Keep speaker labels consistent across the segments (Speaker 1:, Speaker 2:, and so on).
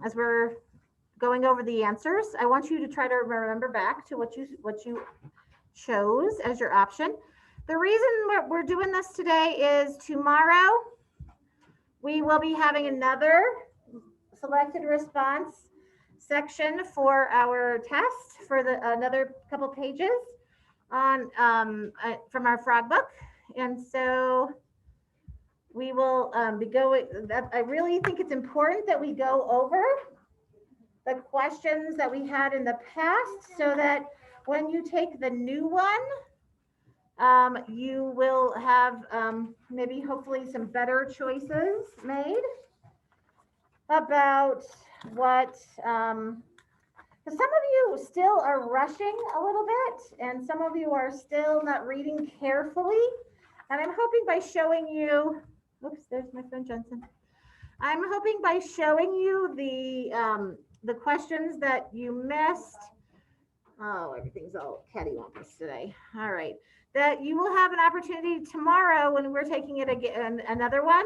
Speaker 1: as we're going over the answers, I want you to try to remember back to what you chose as your option. The reason we're doing this today is tomorrow we will be having another selected response section for our test for another couple pages on from our frog book. And so we will be going, I really think it's important that we go over the questions that we had in the past so that when you take the new one, you will have maybe hopefully some better choices made about what, because some of you still are rushing a little bit and some of you are still not reading carefully. And I'm hoping by showing you, whoops, there's my friend Jensen. I'm hoping by showing you the questions that you missed. Oh, everything's all cattywampus today. All right. That you will have an opportunity tomorrow when we're taking it again, another one,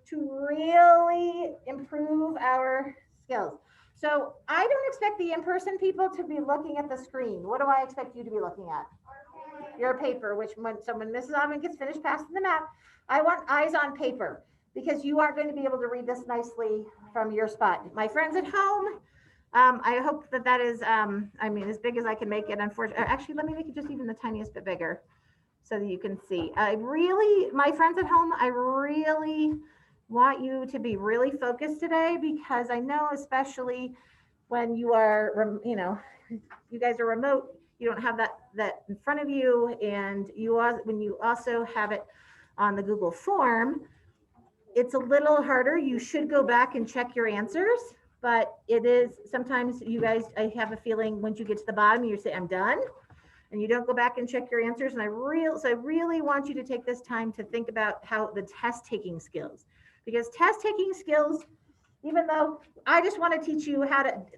Speaker 1: to really improve our skills. So I don't expect the in-person people to be looking at the screen. What do I expect you to be looking at? Your paper, which when Mrs. Alvin gets finished passing them out, I want eyes on paper because you aren't going to be able to read this nicely from your spot. My friends at home, I hope that is, I mean, as big as I can make it. Unfortunately, actually, let me make it just even the tiniest bit bigger so that you can see. My friends at home, I really want you to be really focused today because I know, especially when you are, you know, you guys are remote, you don't have that in front of you, and when you also have it on the Google form, it's a little harder. You should go back and check your answers, but it is sometimes you guys, I have a feeling once you get to the bottom, you say, I'm done. And you don't go back and check your answers. And I really want you to take this time to think about how the test taking skills, because test taking skills, even though I just want to teach you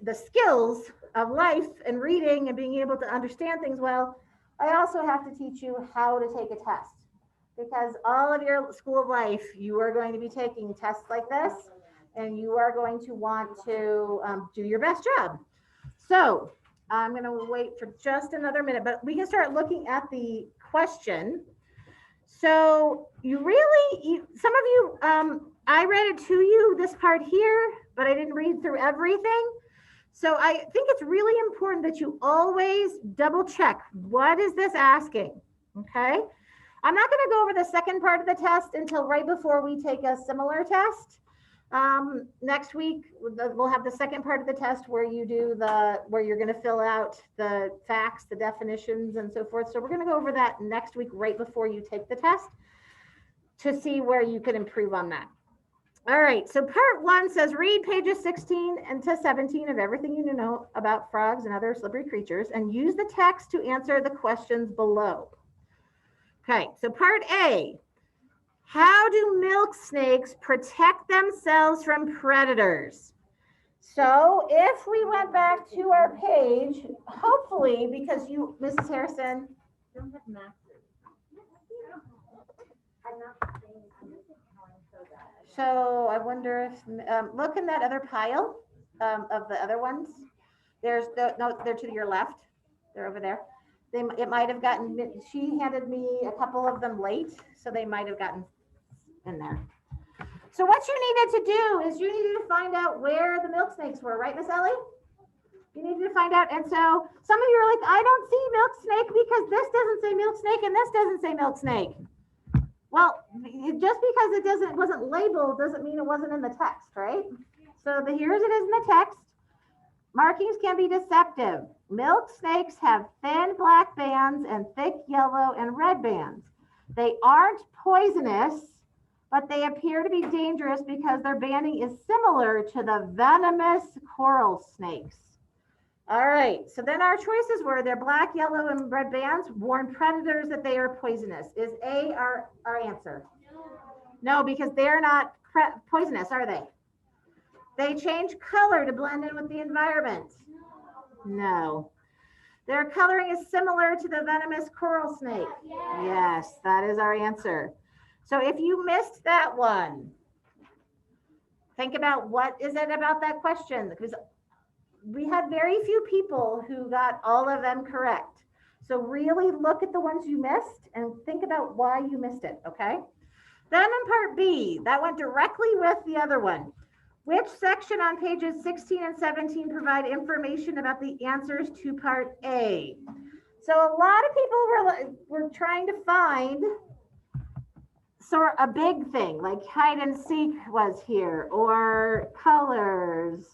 Speaker 1: the skills of life and reading and being able to understand things well, I also have to teach you how to take a test, because all of your school of life, you are going to be taking tests like this, and you are going to want to do your best job. So I'm going to wait for just another minute, but we can start looking at the question. So some of you, I read it to you, this part here, but I didn't read through everything. So I think it's really important that you always double check, what is this asking? Okay. I'm not going to go over the second part of the test until right before we take a similar test. Next week, we'll have the second part of the test where you do where you're going to fill out the facts, the definitions, and so forth. So we're going to go over that next week, right before you take the test, to see where you can improve on that. All right. So part 1 says, read pages 16 and to 17 of everything you know about frogs and other slippery creatures, and use the text to answer the questions below. Okay. So part A. How do milk snakes protect themselves from predators? So if we went back to our page, hopefully, because you, Mrs. Harrison, don't have maxes. So I wonder if, look in that other pile of the other ones. They're to your left. They're over there. It might have gotten, she handed me a couple of them late, so they might have gotten in there. So what you needed to do is you needed to find out where the milk snakes were, right, Miss Ellie? You needed to find out. And so some of you are like, I don't see milk snake because this doesn't say milk snake and this doesn't say milk snake. Well, just because it wasn't labeled doesn't mean it wasn't in the text, right? So here it is in the text. Markings can be deceptive. Milk snakes have thin black bands and thick yellow and red bands. They aren't poisonous, but they appear to be dangerous because their banding is similar to the venomous coral snakes. All right, so then our choices were their black, yellow, and red bands warn predators that they are poisonous. Is A our answer? No, because they're not poisonous, are they? They change color to blend in with the environment. No. Their coloring is similar to the venomous coral snake. Yes, that is our answer. So if you missed that one, Think about what is it about that question, because we had very few people who got all of them correct. So really look at the ones you missed and think about why you missed it, okay? Then in part B, that went directly with the other one. Which section on pages 16 and 17 provide information about the answers to part A? So a lot of people were trying to find sort of a big thing, like hide and seek was here, or colors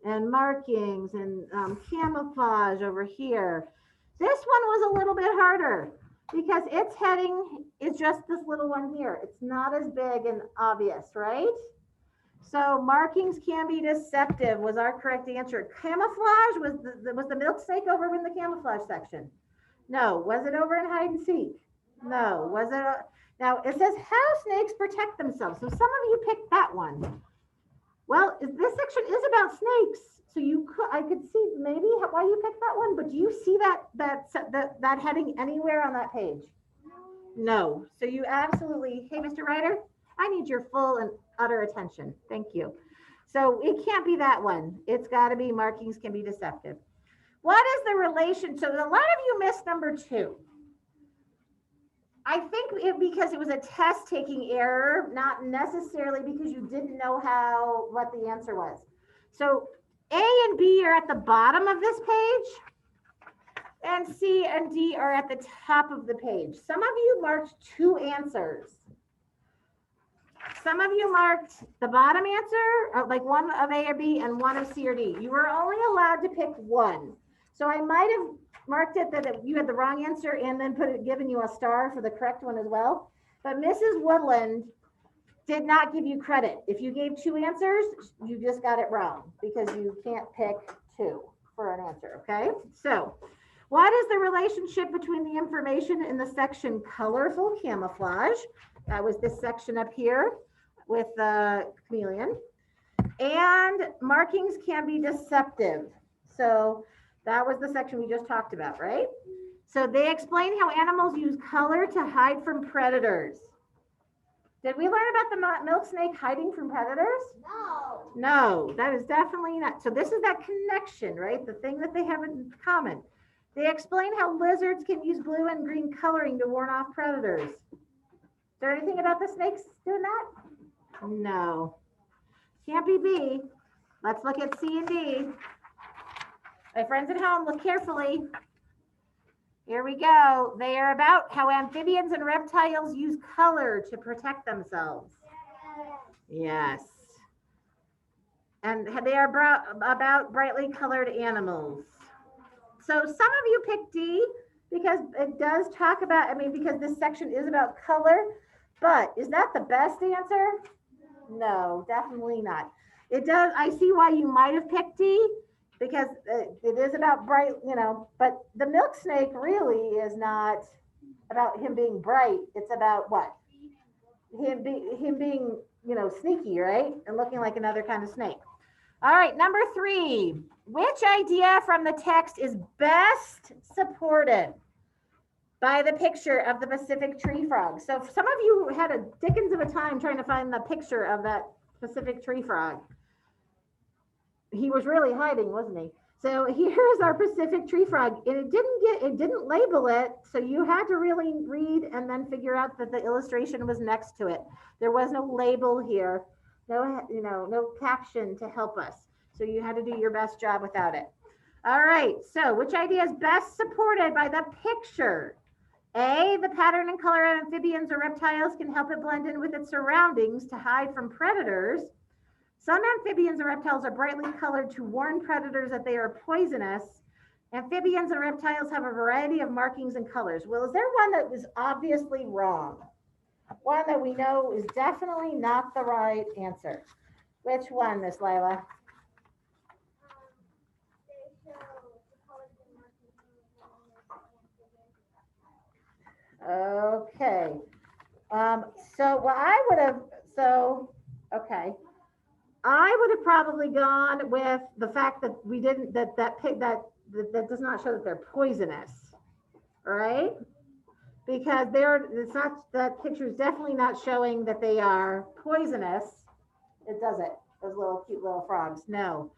Speaker 1: and markings and camouflage over here. This one was a little bit harder because its heading is just this little one here. It's not as big and obvious, right? So markings can be deceptive was our correct answer. Camouflage was the milk snake over in the camouflage section? No. Was it over in hide and seek? No. Was it? Now it says how snakes protect themselves. So some of you picked that one. Well, this section is about snakes. So I could see maybe why you picked that one, but do you see that heading anywhere on that page? No. So you absolutely, hey, Mr. Ryder, I need your full and utter attention. Thank you. So it can't be that one. It's got to be markings can be deceptive. What is the relation? So a lot of you missed number 2. I think because it was a test taking error, not necessarily because you didn't know what the answer was. So A and B are at the bottom of this page, and C and D are at the top of the page. Some of you marked 2 answers. Some of you marked the bottom answer, like one of A or B and one of C or D. You were only allowed to pick one. So I might have marked it that you had the wrong answer and then given you a star for the correct one as well. But Mrs. Woodland did not give you credit. If you gave 2 answers, you just got it wrong because you can't pick 2 for an answer, okay? So what is the relationship between the information in the section colorful camouflage? That was this section up here with the chameleon. And markings can be deceptive. So that was the section we just talked about, right? So they explain how animals use color to hide from predators. Did we learn about the milk snake hiding from predators?
Speaker 2: No.
Speaker 1: No, that is definitely not. So this is that connection, right? The thing that they have in common. They explain how lizards can use blue and green coloring to warn off predators. Is there anything about the snakes doing that? No. Can't be B. Let's look at C and D. My friends at home, look carefully. Here we go. They are about how amphibians and reptiles use color to protect themselves. Yes. And they are about brightly colored animals. So some of you picked D because it does talk about, because this section is about color, but is that the best answer? No, definitely not. It does, I see why you might have picked D because it is about bright, but the milk snake really is not about him being bright. It's about what? Him being, sneaky, right? And looking like another kind of snake. All right, number 3. Which idea from the text is best supported by the picture of the Pacific tree frog? So some of you had a dickens of a time trying to find the picture of that Pacific tree frog. He was really hiding, wasn't he? So here's our Pacific tree frog, and it didn't label it, so you had to really read and then figure out that the illustration was next to it. There was no label here, no caption to help us. So you had to do your best job without it. All right, so which idea is best supported by the picture? A, the pattern and color of amphibians or reptiles can help it blend in with its surroundings to hide from predators. Some amphibians and reptiles are brightly colored to warn predators that they are poisonous. Amphibians and reptiles have a variety of markings and colors. Well, is there one that was obviously wrong? One that we know is definitely not the right answer. Which one, Miss Lila? Okay. I would have probably gone with the fact that we didn't, that does not show that they're poisonous, right? Because it's not, that picture is definitely not showing that they are poisonous. It doesn't. those little cute little frogs. No,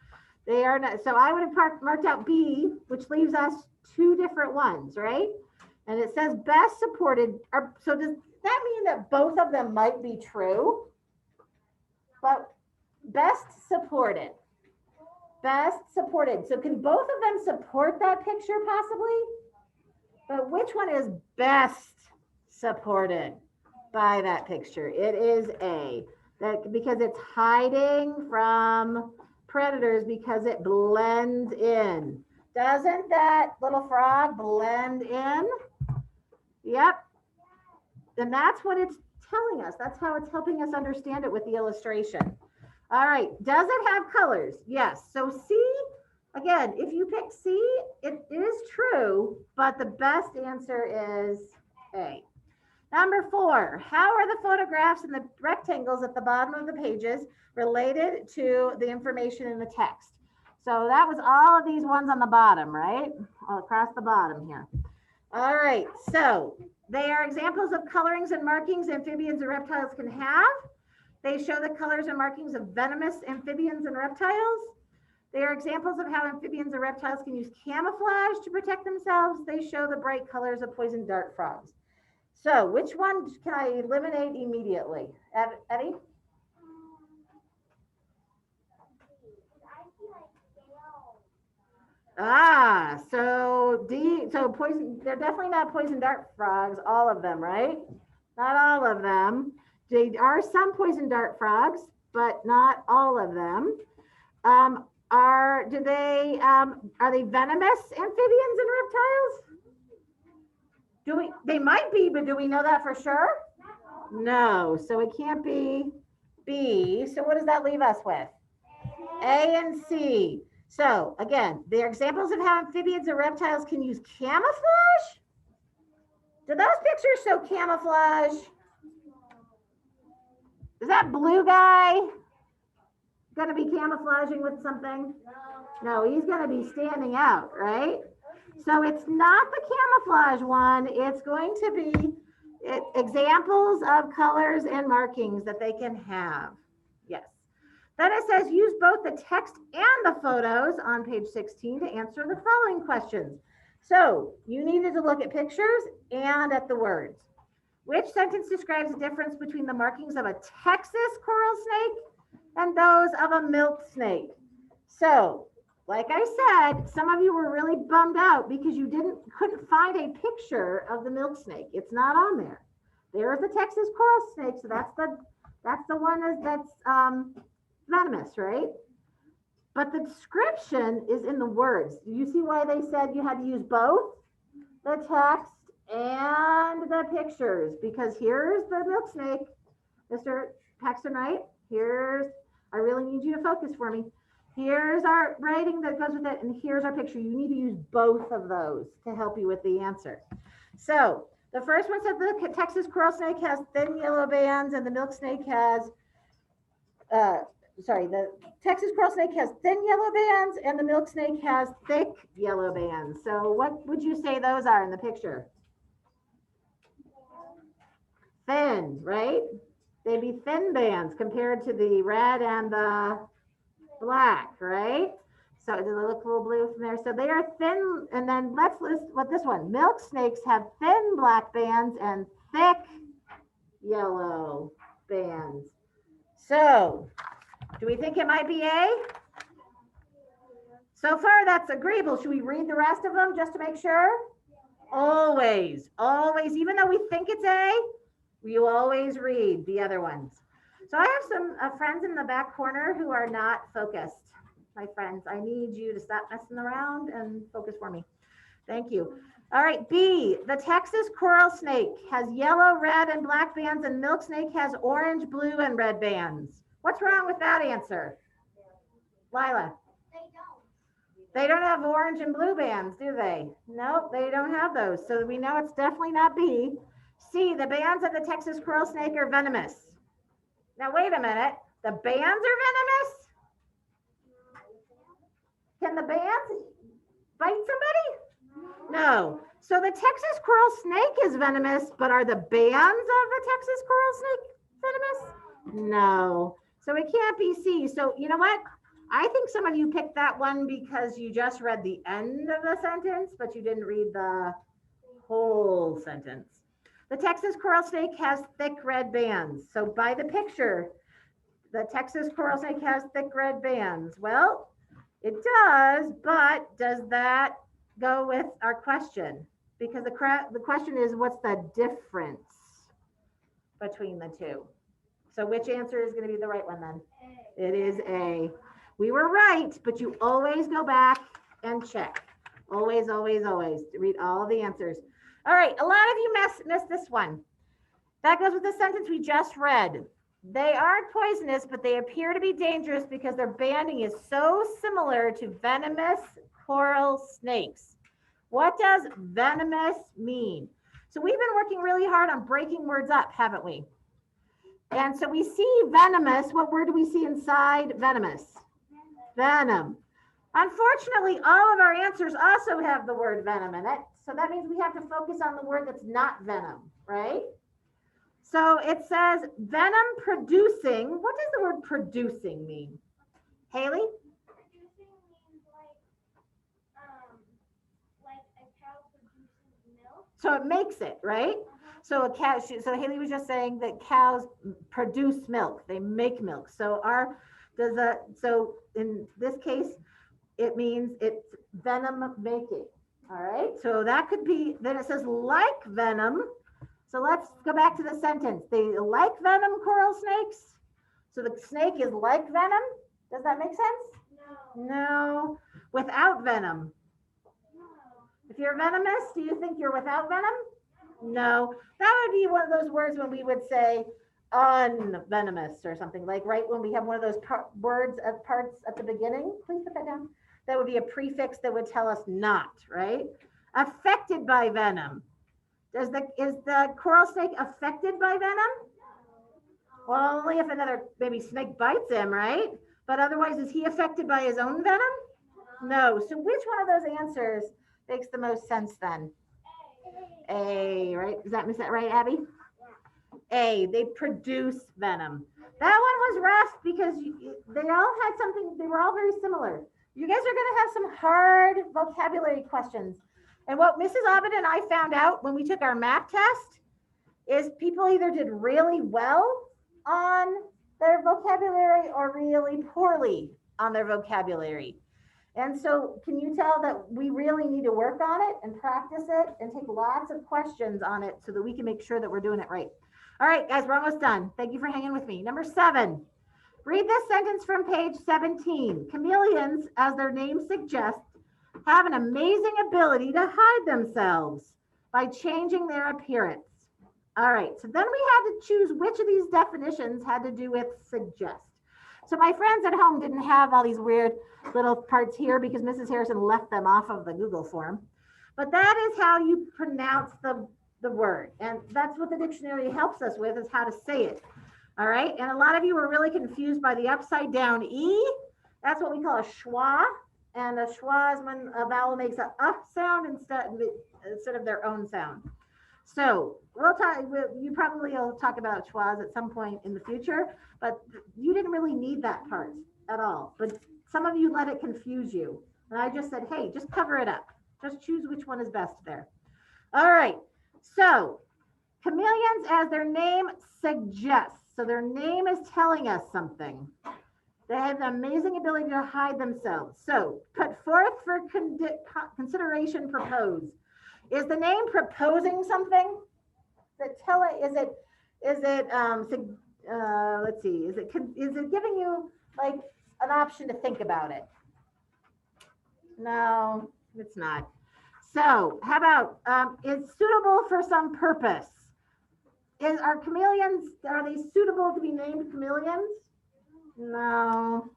Speaker 1: they are not. So I would have marked out B, which leaves us two different ones, right? And it says best supported. So does that mean that both of them might be true? But best supported. Best supported. So can both of them support that picture possibly? But which one is best supported by that picture? It is A. That because it's hiding from predators because it blends in. Doesn't that little frog blend in? Yep. And that's what it's telling us. That's how it's helping us understand it with the illustration. All right. Does it have colors? Yes. So C, again, if you pick C, it is true, but the best answer is A. Number 4, how are the photographs and the rectangles at the bottom of the pages related to the information in the text? So that was all of these ones on the bottom, right? All across the bottom here. All right, so they are examples of colorings and markings amphibians and reptiles can have. They show the colors and markings of venomous amphibians and reptiles. They are examples of how amphibians and reptiles can use camouflage to protect themselves. They show the bright colors of poison dart frogs. So which one can I eliminate immediately? Eddie? So D, so poison, they're definitely not poison dart frogs, all of them, right? Not all of them. They are some poison dart frogs, but not all of them. Are they venomous amphibians and reptiles? They might be, but do we know that for sure? No, so it can't be B. So what does that leave us with? A and C. So again, they're examples of how amphibians and reptiles can use camouflage. Do those pictures show camouflage? Is that blue guy going to be camouflaging with something? No, he's going to be standing out, right? So it's not the camouflage one. It's going to be examples of colors and markings that they can have. Yes. Then it says use both the text and the photos on page 16 to answer the following questions. So you needed to look at pictures and at the words. Which sentence describes the difference between the markings of a Texas coral snake and those of a milk snake? So, like I said, some of you were really bummed out because you couldn't find a picture of the milk snake. It's not on there. There's the Texas coral snake, so that's the one that's venomous, right? But the description is in the words. Do you see why they said you had to use both the text and the pictures? Because here's the milk snake, Mr. Paxton, right? I really need you to focus for me. Here's our writing that goes with it, and here's our picture. You need to use both of those to help you with the answer. So the first one said the Texas coral snake has thin yellow bands, and the milk snake has, the Texas coral snake has thin yellow bands, and the milk snake has thick yellow bands. So what would you say those are in the picture? Thin, right? They'd be thin bands compared to the red and the black, right? So does it look a little blue from there? So they are thin, and then let's list what this one. Milk snakes have thin black bands and thick yellow bands. So do we think it might be A? So far that's agreeable. Should we read the rest of them just to make sure? Always, even though we think it's A, you always read the other ones. So I have some friends in the back corner who are not focused. My friends, I need you to stop messing around and focus for me. Thank you. All right, B, the Texas coral snake has yellow, red, and black bands, and milk snake has orange, blue, and red bands. What's wrong with that answer? Lila? They don't have orange and blue bands, do they? Nope, they don't have those. So we know it's definitely not B. C, the bands of the Texas coral snake are venomous. Now, wait a minute. The bands are venomous? Can the bands bite somebody? No. So the Texas coral snake is venomous, but are the bands of the Texas coral snake venomous? No. So it can't be C. So you know what? I think some of you picked that one because you just read the end of the sentence, but you didn't read the whole sentence. The Texas coral snake has thick red bands. So by the picture, the Texas coral snake has thick red bands. Well, it does, but does that go with our question? Because the question is, what's the difference between the two? So which answer is going to be the right one then? A. It is A. We were right, but you always go back and check. Always, always, always read all the answers. All right, a lot of you missed this one. That goes with the sentence we just read. They aren't poisonous, but they appear to be dangerous because their banding is so similar to venomous coral snakes. What does venomous mean? So we've been working really hard on breaking words up, haven't we? And so we see venomous. What word do we see inside venomous? Venom. Unfortunately, all of our answers also have the word venom in it. So that means we have to focus on the word that's not venom, right? So it says venom producing. What does the word producing mean? Haley?
Speaker 2: Producing means like a cow produces milk.
Speaker 1: So it makes it, right? So a cow, so Haley was just saying that cows produce milk. They make milk. So so in this case, it means it's venom making. All right. So that could be, then it says like venom. So let's go back to the sentence. They like venom, coral snakes. So the snake is like venom. Does that make sense?
Speaker 2: No.
Speaker 1: No. Without venom.
Speaker 2: No.
Speaker 1: If you're venomous, do you think you're without venom? No. That would be one of those words when we would say unvenomous or something, like right when we have one of those parts at the beginning. Please put that down. That would be a prefix that would tell us not, right? Affected by venom. Is the coral snake affected by venom? Well, only if another maybe snake bites him, right? But otherwise, is he affected by his own venom? No. So which one of those answers makes the most sense then? A, right? Is that right, Abby? A, they produce venom. That one was rough because they all had something, they were all very similar. You guys are going to have some hard vocabulary questions. And what Mrs. Abed and I found out when we took our math test is people either did really well on their vocabulary or really poorly on their vocabulary. And so can you tell that we really need to work on it and practice it and take lots of questions on it so that we can make sure that we're doing it right. All right, guys, we're almost done. Thank you for hanging with me. Number 7, read this sentence from page 17. Chameleons, as their name suggests, have an amazing ability to hide themselves by changing their appearance. All right, so then we had to choose which of these definitions had to do with suggest. So my friends at home didn't have all these weird little parts here because Mrs. Harrison left them off of the Google form. But that is how you pronounce the word. And that's what the dictionary helps us with, is how to say it. All right, and a lot of you were really confused by the upside down E. That's what we call a schwa. And a schwa is when a vowel makes a sound instead of their own sound. So you probably will talk about schwas at some point in the future, but you didn't really need that part at all. But some of you let it confuse you. And I just said, hey, just cover it up. Just choose which one is best there. All right. So chameleons, as their name suggests, so their name is telling us something. They have an amazing ability to hide themselves. So put forth for consideration, propose. Is the name proposing something? Let's see, is it giving you like an option to think about it? No, it's not. So how about it's suitable for some purpose? Are they suitable to be named chameleons? No.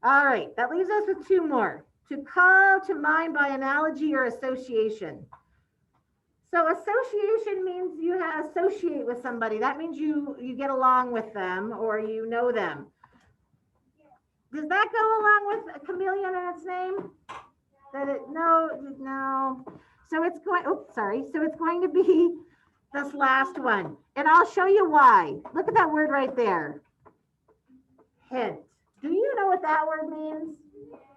Speaker 1: All right, that leaves us with 2 more. To call to mind by analogy or association. So association means you associate with somebody. That means you get along with them or you know them. Does that go along with a chameleon in its name? No. So it's going to be this last one. And I'll show you why. Look at that word right there. hint. Do you know what that word means?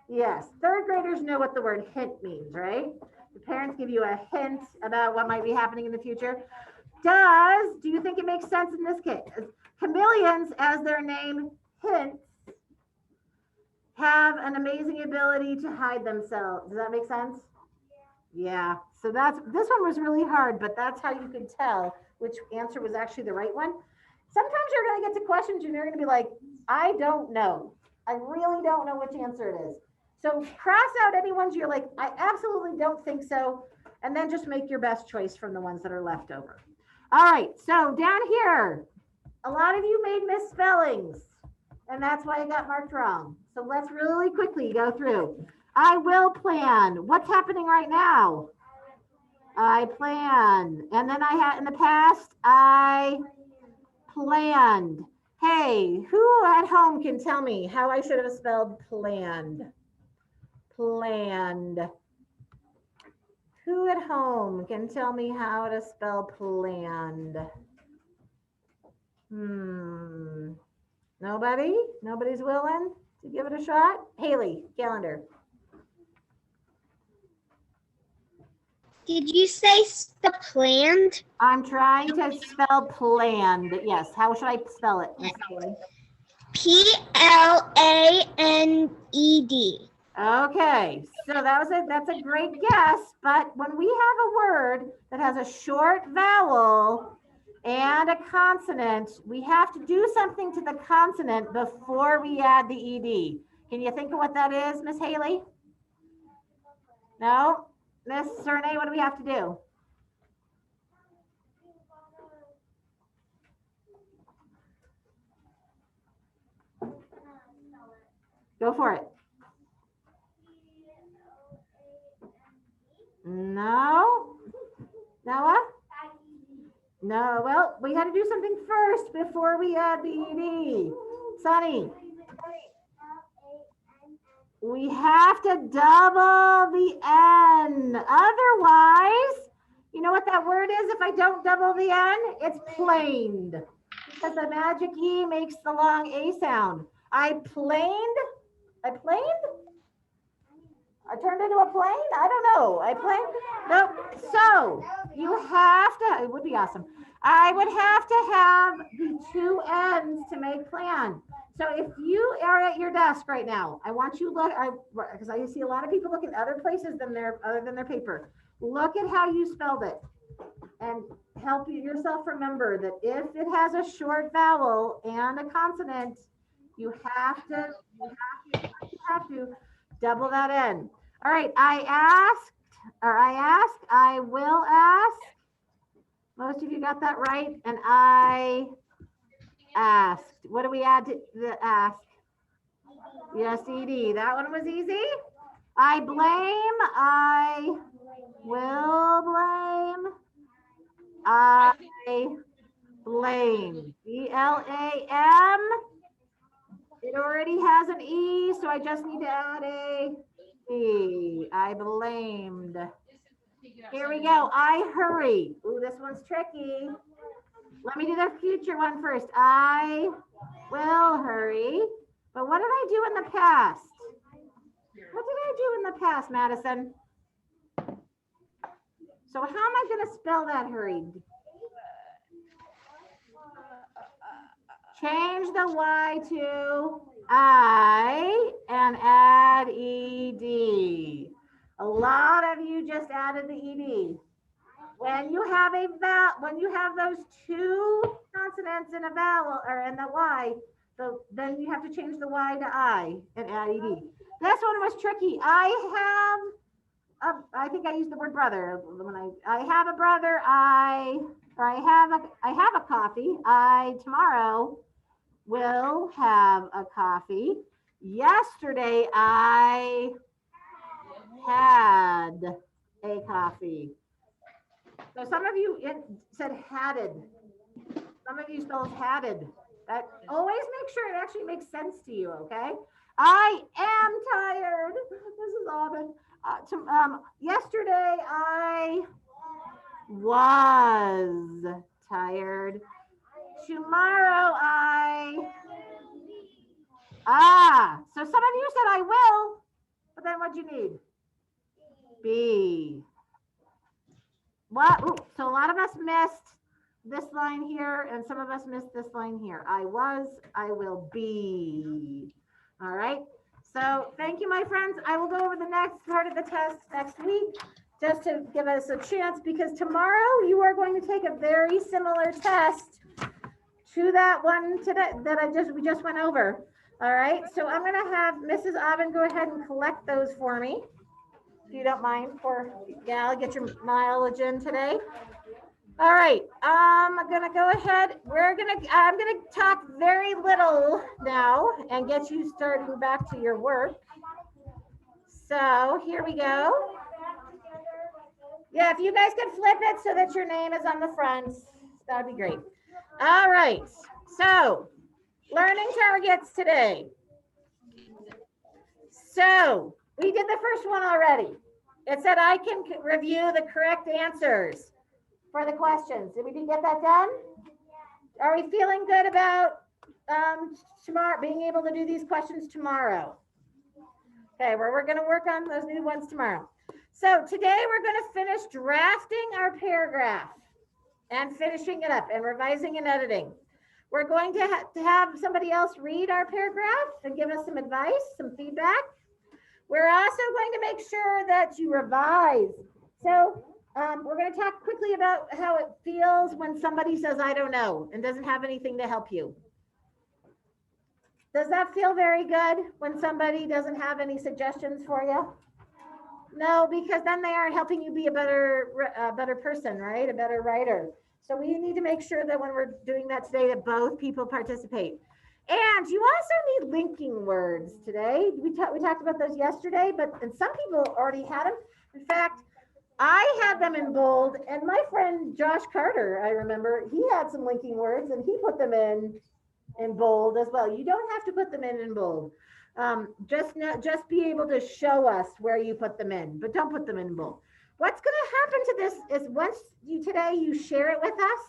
Speaker 1: Yes, third graders know what the word hint means, right? The parents give you a hint about what might be happening in the future. Do you think it makes sense in this case? Chameleons, as their name hints, have an amazing ability to hide themselves. Does that make sense? Yeah. So this one was really hard, but that's how you could tell which answer was actually the right one. Sometimes you're going to get to questions and you're going to be like, I don't know. I really don't know which answer it is. So cross out any ones you're like, I absolutely don't think so. And then just make your best choice from the ones that are left over. All right. So down here, a lot of you made misspellings, and that's why I got marked wrong. So let's really quickly go through. I will plan. What's happening right now? I plan. And then I had in the past, I planned. Hey, who at home can tell me how I should have spelled planned? Planned. Who at home can tell me how to spell planned? Nobody? Nobody's willing to give it a shot? Haley, calendar.
Speaker 3: Did you say the planned?
Speaker 1: I'm trying to spell planned. Yes. How should I spell it, Miss Haley?
Speaker 3: P-L-A-N-E-D.
Speaker 1: Okay, so that's a great guess, but when we have a word that has a short vowel and a consonant, we have to do something to the consonant before we add the ed. Can you think of what that is, Miss Haley? No? Miss Cernay, what do we have to do? Go for it. No? Noah? No, well, we got to do something first before we add the ed. Sonny? We have to double the N. Otherwise, you know what that word is if I don't double the N? It's planed. Because the magic E makes the long A sound. I planed? I planed? I turned into a plane? I don't know. I planed? Nope. So you have to, it would be awesome. I would have to have the two N's to make plan. So if you are at your desk right now, I want you to look, because I see a lot of people looking other places other than their paper. Look at how you spelled it and help yourself remember that if it has a short vowel and a consonant, you have to double that in. All right, I will ask. Most of you got that right. And I asked. What do we add to the ask? Yes, ed. That one was easy. I blame. I will blame. I blame. B-L-A-M. It already has an E, so I just need to add a E. I blamed. Here we go. I hurry. Ooh, this one's tricky. Let me do the future one first. I will hurry. But what did I do in the past? What did I do in the past, Madison? So how am I going to spell that hurried? Change the Y to I and add ED. A lot of you just added the ED. When you have those two consonants in a vowel or in the Y, then you have to change the Y to I and add ED. This one was tricky. I think I used the word brother when I have a brother. I have a coffee. I tomorrow will have a coffee. Yesterday I had a coffee. So some of you said hadded. Some of you spelled hadded. That always make sure it actually makes sense to you, okay? I am tired. This is Auburn. Yesterday I was tired. Tomorrow I Ah, so some of you said I will, but then what'd you need? B. What? Ooh, so a lot of us missed this line here, and some of us missed this line here. I was, I will be. All right. So thank you, my friends. I will go over the next part of the test next week just to give us a chance, because tomorrow you are going to take a very similar test to that one today that we just went over. All right. So I'm going to have Mrs. Aubin go ahead and collect those for me, if you don't mind, for Gal, get your mileage in today. All right, I'm gonna go ahead. I'm gonna talk very little now and get you starting back to your work. So here we go. Yeah, if you guys could flip it so that your name is on the front, that'd be great. All right, so learning targets today. So we did the first one already. It said I can review the correct answers for the questions. Did we get that done? Are we feeling good about tomorrow, being able to do these questions tomorrow? Okay, we're going to work on those new ones tomorrow. So today we're going to finish drafting our paragraph and finishing it up and revising and editing. We're going to have somebody else read our paragraph and give us some advice, some feedback. We're also going to make sure that you revise. So we're going to talk quickly about how it feels when somebody says, I don't know, and doesn't have anything to help you. Does that feel very good when somebody doesn't have any suggestions for you? No, because then they aren't helping you be a better person, right? A better writer. So we need to make sure that when we're doing that today, that both people participate. And you also need linking words today. We talked about those yesterday, and some people already had them. In fact, I had them in bold, and my friend Josh Carter, I remember, he had some linking words and he put them in bold as well. You don't have to put them in bold. Just be able to show us where you put them in, but don't put them in bold. What's going to happen to this is once you share it with us,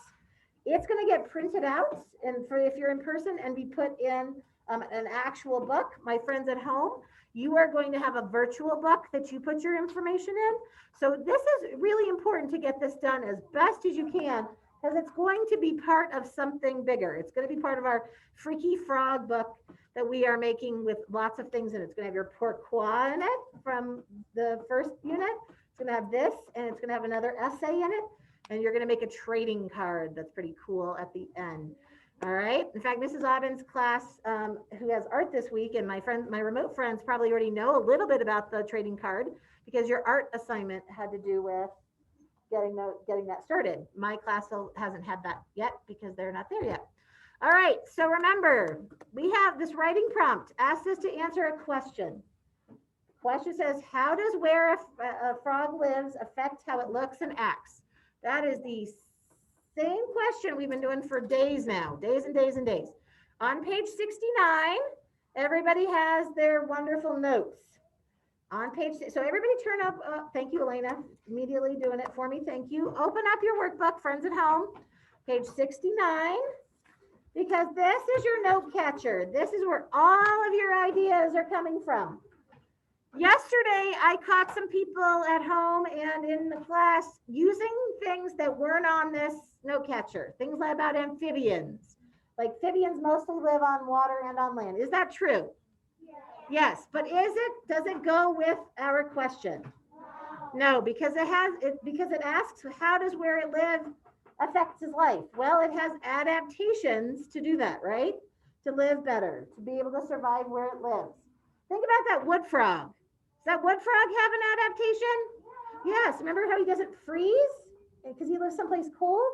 Speaker 1: it's going to get printed out, and if you're in person, and be put in an actual book. My friends at home, you are going to have a virtual book that you put your information in. So this is really important to get this done as best as you can, because it's going to be part of something bigger. It's going to be part of our Freaky Frog book that we are making with lots of things in it. It's going to have your pourquoi in it from the first unit. It's going to have this, and it's going to have another essay in it. And you're going to make a trading card that's pretty cool at the end. All right. In fact, Mrs. Aubin's class, who has art this week, and my remote friends probably already know a little bit about the trading card, because your art assignment had to do with getting that started. My class hasn't had that yet because they're not there yet. All right. So remember, we have this writing prompt. Ask us to answer a question. Question says, how does where a frog lives affect how it looks and acts? That is the same question we've been doing for days now, days and days and days. On page 69, everybody has their wonderful notes. On page, so everybody turn up, thank you, Elena, immediately doing it for me, thank you. Open up your workbook, friends at home, page 69, because this is your note catcher. This is where all of your ideas are coming from. Yesterday, I caught some people at home and in the class using things that weren't on this note catcher, things like about amphibians. Like amphibians mostly live on water and on land. Is that true? Yes, but does it go with our question? No, because it asks, how does where it lives affect his life? Well, it has adaptations to do that, right? To live better, to be able to survive where it lives. Think about that wood frog. Does that wood frog have an adaptation? Yes. Remember how he doesn't freeze because he lives someplace cold?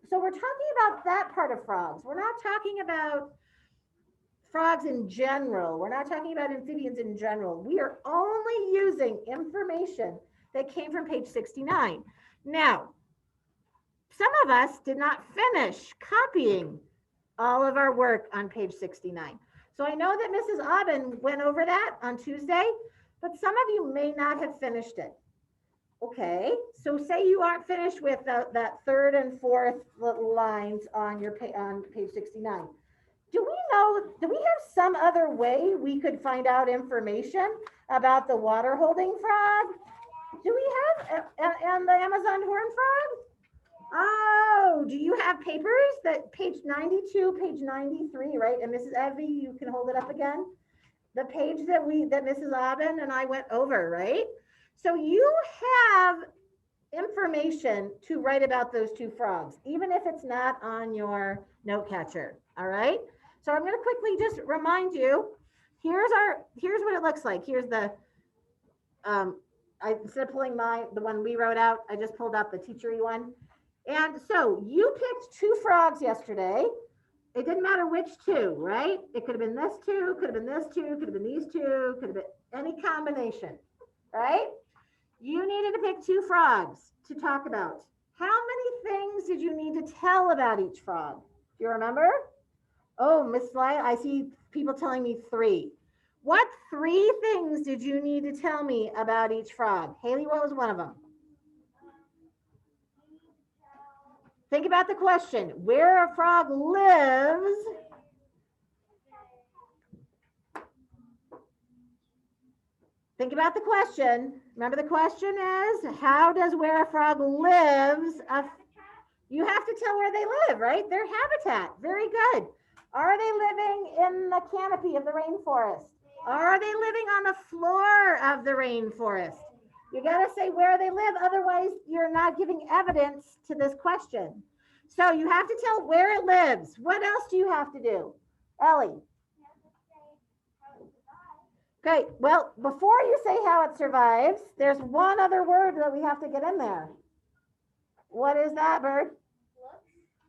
Speaker 1: So we're talking about that part of frogs. We're not talking about frogs in general. We're not talking about amphibians in general. We are only using information that came from page 69. Now, some of us did not finish copying all of our work on page 69. So I know that Mrs. Aubin went over that on Tuesday, but some of you may not have finished it. Okay, so say you aren't finished with that third and fourth little lines on page 69. Do we know, do we have some other way we could find out information about the water holding frog? Do we have, and the Amazon horn frog? Oh, do you have papers that page 92, page 93, right? And Mrs. Evie, you can hold it up again. The page that Mrs. Aubin and I went over, right? So you have information to write about those two frogs, even if it's not on your note catcher. All right. So I'm going to quickly just remind you, here's what it looks like. Here's the, instead of pulling the one we wrote out, I just pulled up the teachery one. And so you picked two frogs yesterday. It didn't matter which two, right? It could have been this two, could have been this two, could have been these two, could have been any combination, right? You needed to pick two frogs to talk about. How many things did you need to tell about each frog? Do you remember? Oh, Miss Sly, I see people telling me 3. What 3 things did you need to tell me about each frog? Haley, what was one of them? Think about the question. Where a frog lives. Think about the question. Remember the question is, how does where a frog lives, you have to tell where they live, right? Their habitat. Very good. Are they living in the canopy of the rainforest? Are they living on the floor of the rainforest? You got to say where they live. Otherwise, you're not giving evidence to this question. So you have to tell where it lives. What else do you have to do? Ellie. Okay, well, before you say how it survives, there's one other word that we have to get in there. What is that, Bird?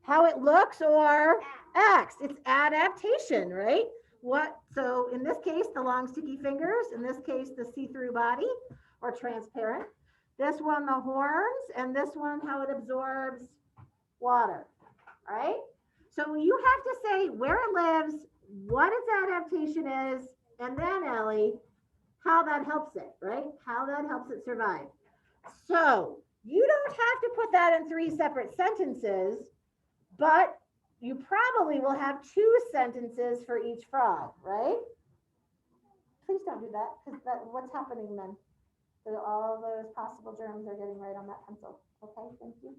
Speaker 1: How it looks or acts. It's adaptation, right? So in this case, the long sticky fingers. In this case, the see-through body or transparent. This one, the horns, and this one, how it absorbs water, all right? So you have to say where it lives, what its adaptation is, and then, Ellie, how that helps it, right? How that helps it survive. So you don't have to put that in 3 separate sentences, but you probably will have 2 sentences for each frog, right? Please don't do that, because what's happening then? So all those possible germs are getting right on that pencil. Okay, thank you.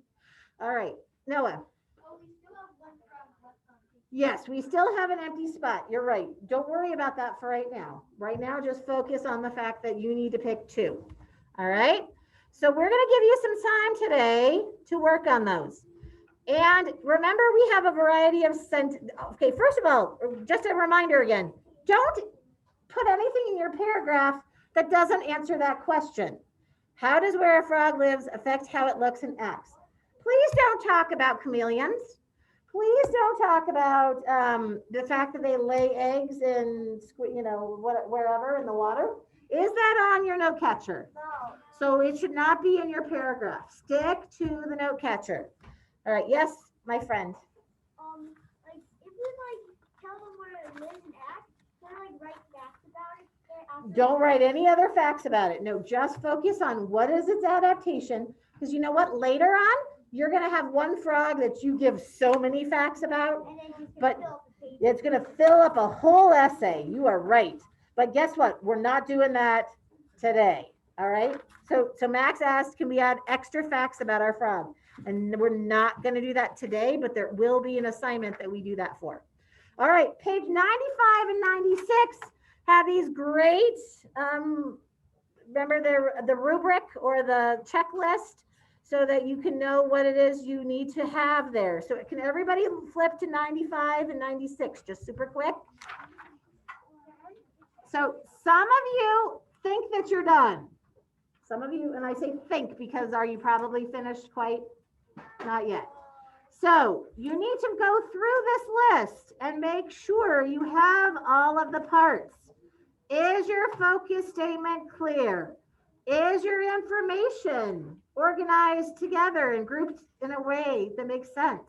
Speaker 1: All right, Noah.
Speaker 2: Oh, we still have one frog left on the
Speaker 1: Yes, we still have an empty spot. You're right. Don't worry about that for right now. Right now, just focus on the fact that you need to pick 2. All right. So we're going to give you some time today to work on those. And remember, we have a variety of Okay, first of all, just a reminder again, don't put anything in your paragraph that doesn't answer that question. How does where a frog lives affect how it looks and acts? Please don't talk about chameleons. Please don't talk about the fact that they lay eggs in, wherever in the water. Is that on your note catcher?
Speaker 2: No.
Speaker 1: So it should not be in your paragraph. Stick to the note catcher. All right. Yes, my friend.
Speaker 2: Like if we tell them where it lives and acts, can I write facts about it?
Speaker 1: Don't write any other facts about it. No, just focus on what is its adaptation. Because you know what? Later on, you're going to have one frog that you give so many facts about, but it's going to fill up a whole essay. You are right. But guess what? We're not doing that today. All right. So Max asked, can we add extra facts about our frog? And we're not going to do that today, but there will be an assignment that we do that for. All right. Page 95 and 96 have these great, remember the rubric or the checklist, so that you can know what it is you need to have there. So can everybody flip to 95 and 96, just super quick? So some of you think that you're done. Some of you, and I say think because are you probably finished quite? Not yet. So you need to go through this list and make sure you have all of the parts. Is your focus statement clear? Is your information organized together and grouped in a way that makes sense?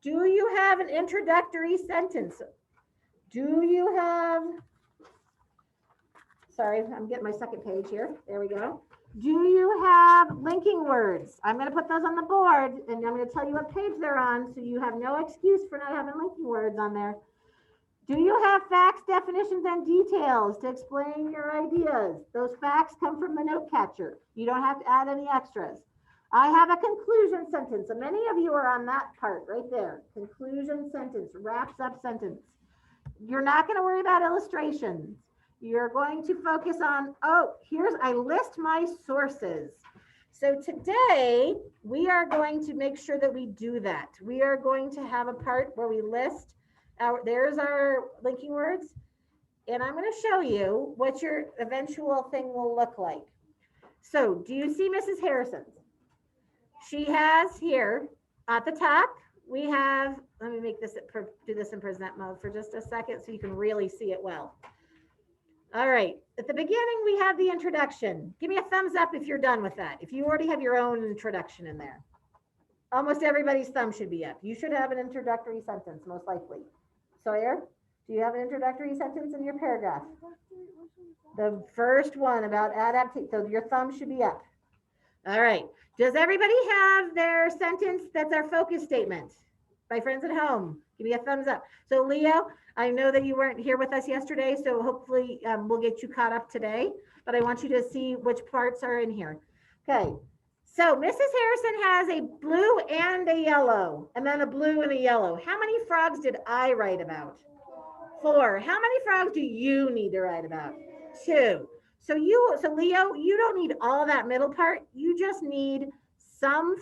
Speaker 1: Do you have an introductory sentence? Do you have, sorry, I'm getting my second page here. There we go. Do you have linking words? I'm going to put those on the board and I'm going to tell you what page they're on so you have no excuse for not having linking words on there. Do you have facts, definitions, and details to explain your ideas? Those facts come from the note catcher. You don't have to add any extras. I have a conclusion sentence. And many of you are on that part right there. Conclusion sentence, wraps up sentence. You're not going to worry about illustrations. You're going to focus on, I list my sources. So today we are going to make sure that we do that. We are going to have a part where we list there's our linking words. And I'm going to show you what your eventual thing will look like. So do you see Mrs. Harrison's? She has here at the top, we have, let me make this, do this in present mode for just a second so you can really see it well. All right, at the beginning, we have the introduction. Give me a thumbs up if you're done with that. If you already have your own introduction in there. Almost everybody's thumb should be up. You should have an introductory sentence, most likely. Sawyer, do you have an introductory sentence in your paragraph? The first one about adaptation, so your thumb should be up. All right, does everybody have their sentence that's our focus statement? My friends at home, give me a thumbs up. So Leo, I know that you weren't here with us yesterday, so hopefully we'll get you caught up today, but I want you to see which parts are in here. Okay, so Mrs. Harrison has a blue and a yellow, and then a blue and a yellow. How many frogs did I write about? 4. How many frogs do you need to write about? 2. So Leo, you don't need all that middle part. You just need some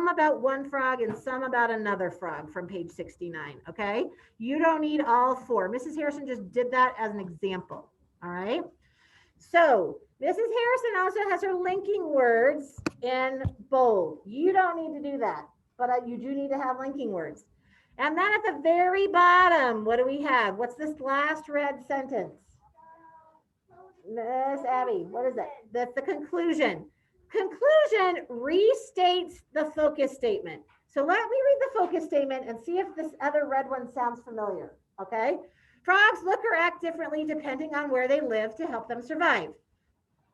Speaker 1: about one frog and some about another frog from page 69, okay? You don't need all 4. Mrs. Harrison just did that as an example, all right? So Mrs. Harrison also has her linking words in bold. You don't need to do that, but you do need to have linking words. And then at the very bottom, what do we have? What's this last red sentence? Miss Abby, what is that? That's the conclusion. Conclusion restates the focus statement. So let me read the focus statement and see if this other red one sounds familiar, okay? Frogs look or act differently depending on where they live to help them survive.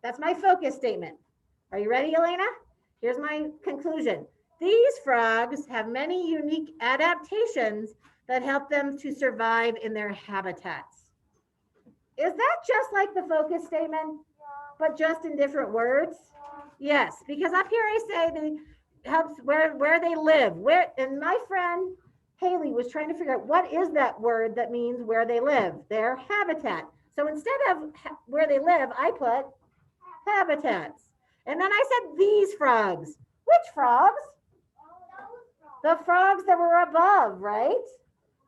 Speaker 1: That's my focus statement. Are you ready, Elena? Here's my conclusion. These frogs have many unique adaptations that help them to survive in their habitats. Is that just like the focus statement, but just in different words? Yes, because up here I say they helps where they live. And my friend Haley was trying to figure out what is that word that means where they live, their habitat. So instead of where they live, I put habitats. And then I said these frogs. Which frogs? The frogs that were above, right?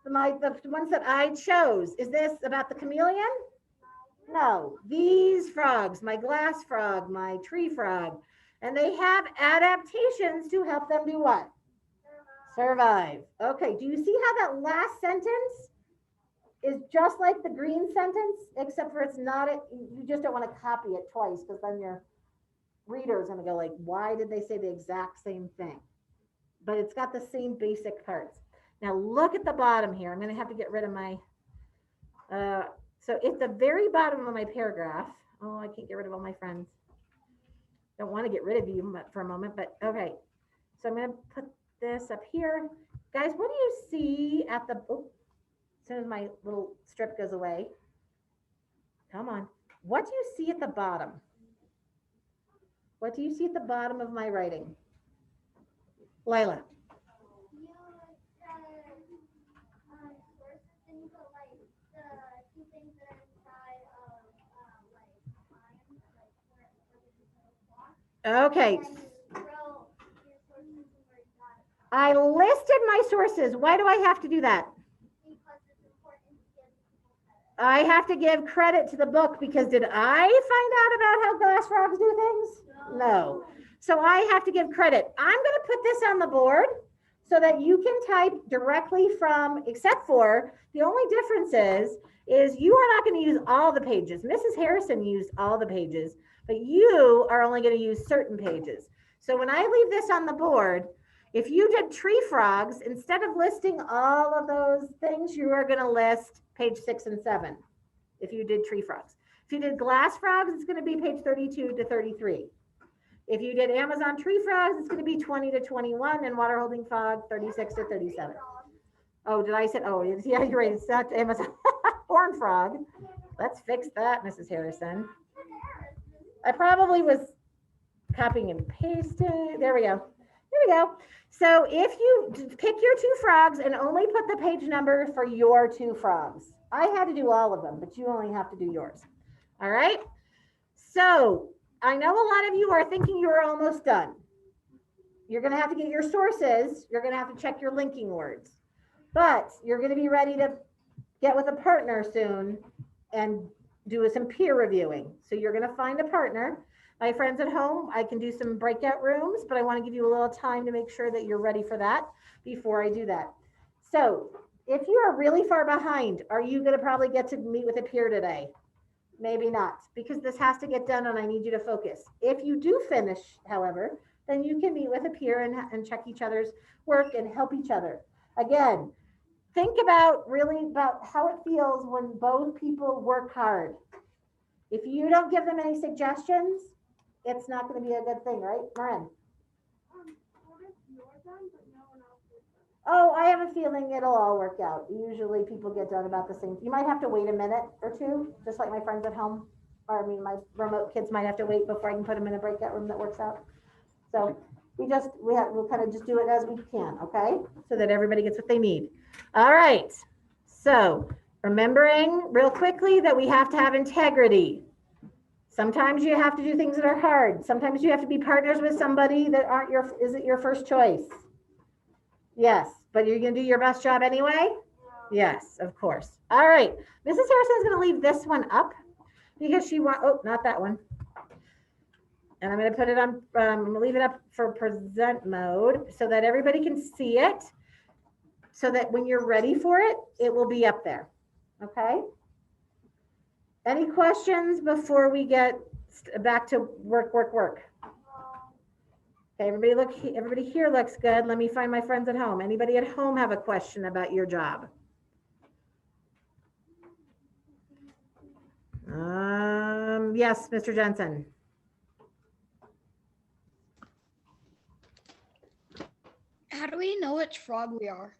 Speaker 1: The ones that I chose. Is this about the chameleon? No, these frogs, my glass frog, my tree frog, and they have adaptations to help them do what? Survive. Okay, do you see how that last sentence is just like the green sentence, except for it's not, you just don't want to copy it twice because then your reader is going to go like, why did they say the exact same thing? But it's got the same basic parts. Now look at the bottom here. I'm going to have to get rid of my, so at the very bottom of my paragraph, oh, I can't get rid of all my friends. Don't want to get rid of you for a moment, but okay. So I'm going to put this up here. Guys, what do you see at the, oh, as soon as my little strip goes away. Come on. What do you see at the bottom? What do you see at the bottom of my writing? Lila. Okay. I listed my sources. Why do I have to do that? I have to give credit to the book because did I find out about how glass frogs do things? No. So I have to give credit. I'm going to put this on the board so that you can type directly from, except for the only difference is you are not going to use all the pages. Mrs. Harrison used all the pages, but you are only going to use certain pages. So when I leave this on the board, if you did tree frogs, instead of listing all of those things, you are going to list page 6 and 7. If you did tree frogs. If you did glass frogs, it's going to be page 32 to 33. If you did Amazon tree frogs, it's going to be 20 to 21 and water holding frog 36 to 37. Oh, did I say, oh, yeah, you're right. It's not Amazon. corn frog. Let's fix that, Mrs. Harrison. I probably was copying and pasting. There we go. There we go. So if you pick your 2 frogs and only put the page number for your 2 frogs. I had to do all of them, but you only have to do yours. All right. So I know a lot of you are thinking you're almost done. You're going to have to get your sources. You're going to have to check your linking words, but you're going to be ready to get with a partner soon and do some peer reviewing. So you're going to find a partner. My friends at home, I can do some breakout rooms, but I want to give you a little time to make sure that you're ready for that before I do that. So if you are really far behind, are you going to probably get to meet with a peer today? Maybe not, because this has to get done and I need you to focus. If you do finish, however, then you can meet with a peer and check each other's work and help each other. Again, think about how it feels when both people work hard. If you don't give them any suggestions, it's not going to be a good thing, right, Marin? Oh, I have a feeling it'll all work out. Usually people get done about the same. You might have to wait a minute or two, just like my friends at home. Or I mean, my remote kids might have to wait before I can put them in a breakout room that works out. So we'll kind of just do it as we can, okay? So that everybody gets what they need. All right. So remembering real quickly that we have to have integrity. Sometimes you have to do things that are hard. Sometimes you have to be partners with somebody that isn't your first choice. Yes, but you're going to do your best job anyway? Yes, of course. All right. Mrs. Harrison is going to leave this one up because not that one. And I'm going to put it on, I'm going to leave it up for present mode so that everybody can see it. So that when you're ready for it, it will be up there. Okay? Any questions before we get back to work? Okay, everybody here looks good. Let me find my friends at home. Anybody at home have a question about your job? Yes, Mr. Jensen.
Speaker 4: How do we know which frog we are?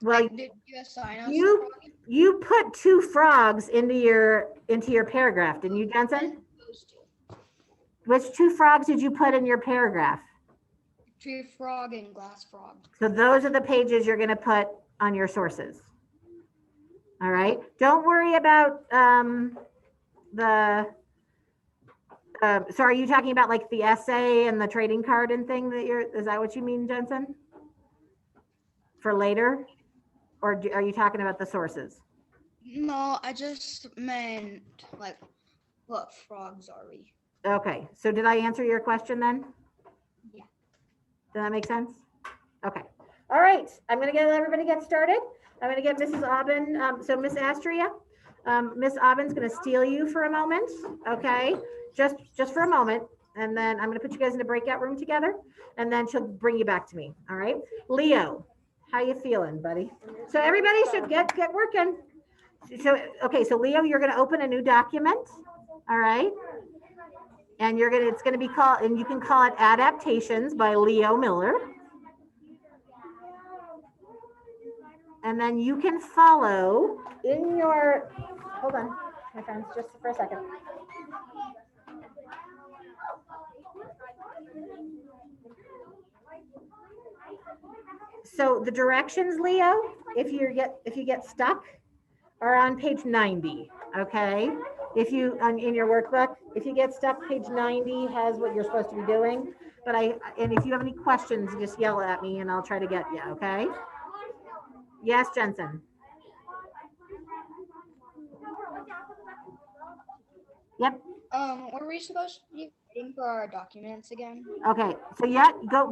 Speaker 1: Well,
Speaker 4: Like, did you assign us?
Speaker 1: You put 2 frogs into your paragraph, didn't you, Jensen? Which 2 frogs did you put in your paragraph?
Speaker 4: Tree frog and glass frog.
Speaker 1: So those are the pages you're going to put on your sources. All right. Don't worry about so are you talking about like the essay and the trading card and thing is that what you mean, Jensen? For later? Or are you talking about the sources?
Speaker 4: No, I just meant like, what frogs are we?
Speaker 1: Okay. So did I answer your question then?
Speaker 4: Yeah.
Speaker 1: Does that make sense? Okay. All right. I'm going to everybody get started. I'm going to get Mrs. Aubin. So Miss Astria, Miss Aubin's going to steal you for a moment. Okay. Just for a moment. And then I'm going to put you guys in a breakout room together. And then she'll bring you back to me. All right. Leo, how you feeling, buddy? So everybody should get working. So Leo, you're going to open a new document. All right. And it's going to be called, and you can call it Adaptations by Leo Miller. And then you can follow in your, hold on, my friends, just for a second. So the directions, Leo, if you get stuck, are on page 90, okay? In your workbook, if you get stuck, page 90 has what you're supposed to be doing. And if you have any questions, just yell at me and I'll try to get you, okay? Yes, Jensen. Yep.
Speaker 4: Were we supposed to be waiting for our documents again?
Speaker 1: Okay, so we'll go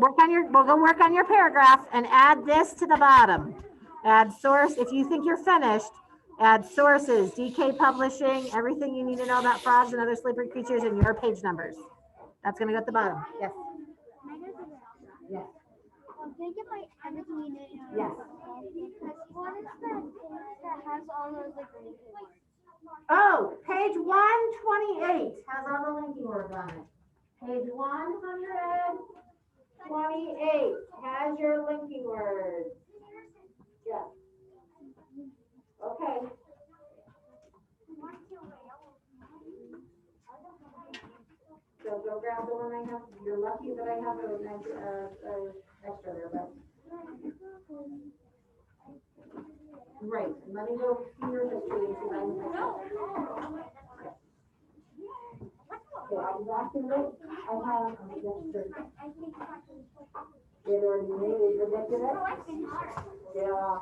Speaker 1: work on your paragraph and add this to the bottom. Add source, if you think you're finished, add sources, DK Publishing, everything you need to know about frogs and other slippery creatures and your page numbers. That's gonna go at the bottom, yes. Yes.
Speaker 2: Think if I everything you need.
Speaker 1: Yes.
Speaker 2: What is the thing that has all those like linking words?
Speaker 1: Oh, page 128 has all the linking words on it. Page 128 has your linking words. Yeah. Okay. go grab the one I have. You're lucky that I have an extra there, but. Right, let me go see your history and see if I can fix it. Okay, I'm walking it. I have, it already made it, rejected it? Yeah.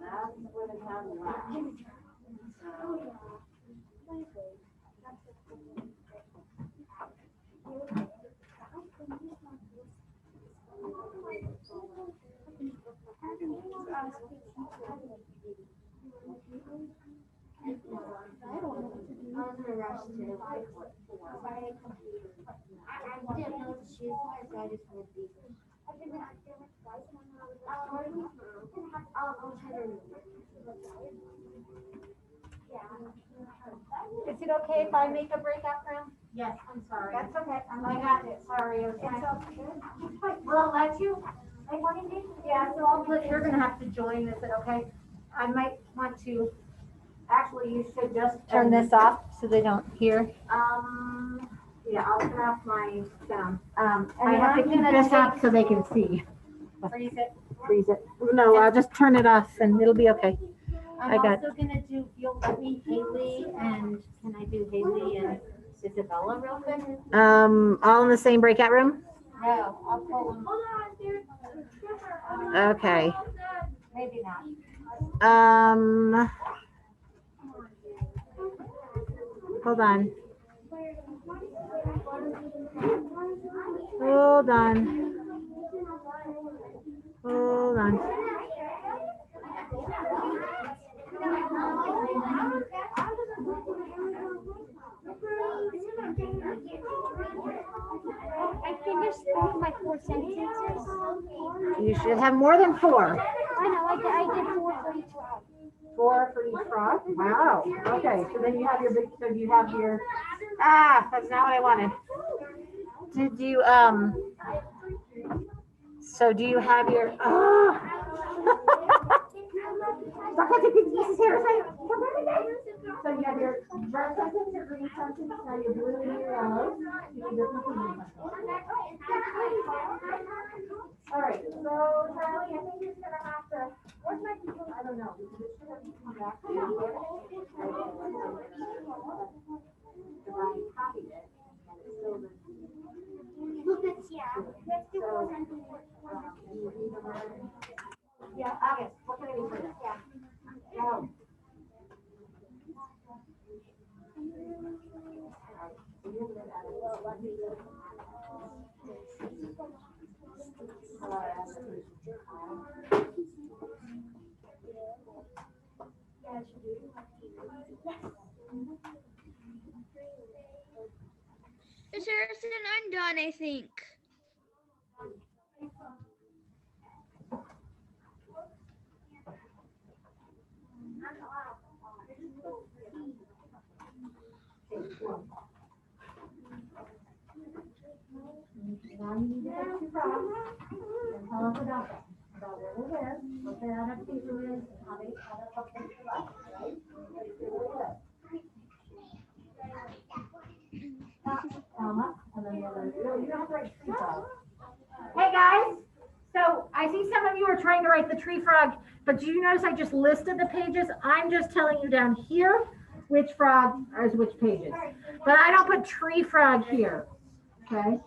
Speaker 1: That's what it has left. Is it okay if I make a breakout room? Yes, I'm sorry. That's okay. I got it. Sorry. It's okay. Will it let you? Yeah, so you're gonna have to join. Is it okay? I might want to, actually, you should just
Speaker 5: Turn this off so they don't hear.
Speaker 1: Yeah, I'll turn off my sound.
Speaker 5: And
Speaker 1: I
Speaker 5: then
Speaker 1: have to
Speaker 5: I'm
Speaker 1: keep
Speaker 5: gonna
Speaker 1: this
Speaker 5: take,
Speaker 1: up so they can see.
Speaker 5: freeze it.
Speaker 1: Freeze it. No, I'll just turn it off and it'll be okay. I
Speaker 5: I'm
Speaker 1: got
Speaker 5: also gonna do, you'll let me Haley and, can I do Haley and Isabella real quick?
Speaker 1: All in the same breakout room?
Speaker 5: No, I'll pull them,
Speaker 1: Okay.
Speaker 5: maybe not.
Speaker 1: Hold on. Hold on. Hold on.
Speaker 2: I finished my 4 sentences.
Speaker 1: You should have more than 4.
Speaker 2: I know, I did 4 for each round.
Speaker 1: 4 for each frog? Wow. Okay, so then you have your big, that's not what I wanted. Did you, so do you have your, So you have your red sentence, your green sentence, now your blue and your yellow. You need your purple and your all right, so Charlie, I think you're just gonna have to, what's my, I don't know, because it should have come back to you. Because I copied it and it's still the. Yeah, August, what can I do for you? Yeah. Go.
Speaker 4: Miss Harrison, I'm done, I think.
Speaker 1: Now you need to take 2 frogs and tell us about where they live, what their adaptation is, how they help them survive, right? Alma, and then the other, you don't have to write tree frog. Hey guys, so I see some of you are trying to write the tree frog, but do you notice I just listed the pages? I'm just telling you down here which frog is which pages, but I don't put tree frog here, okay?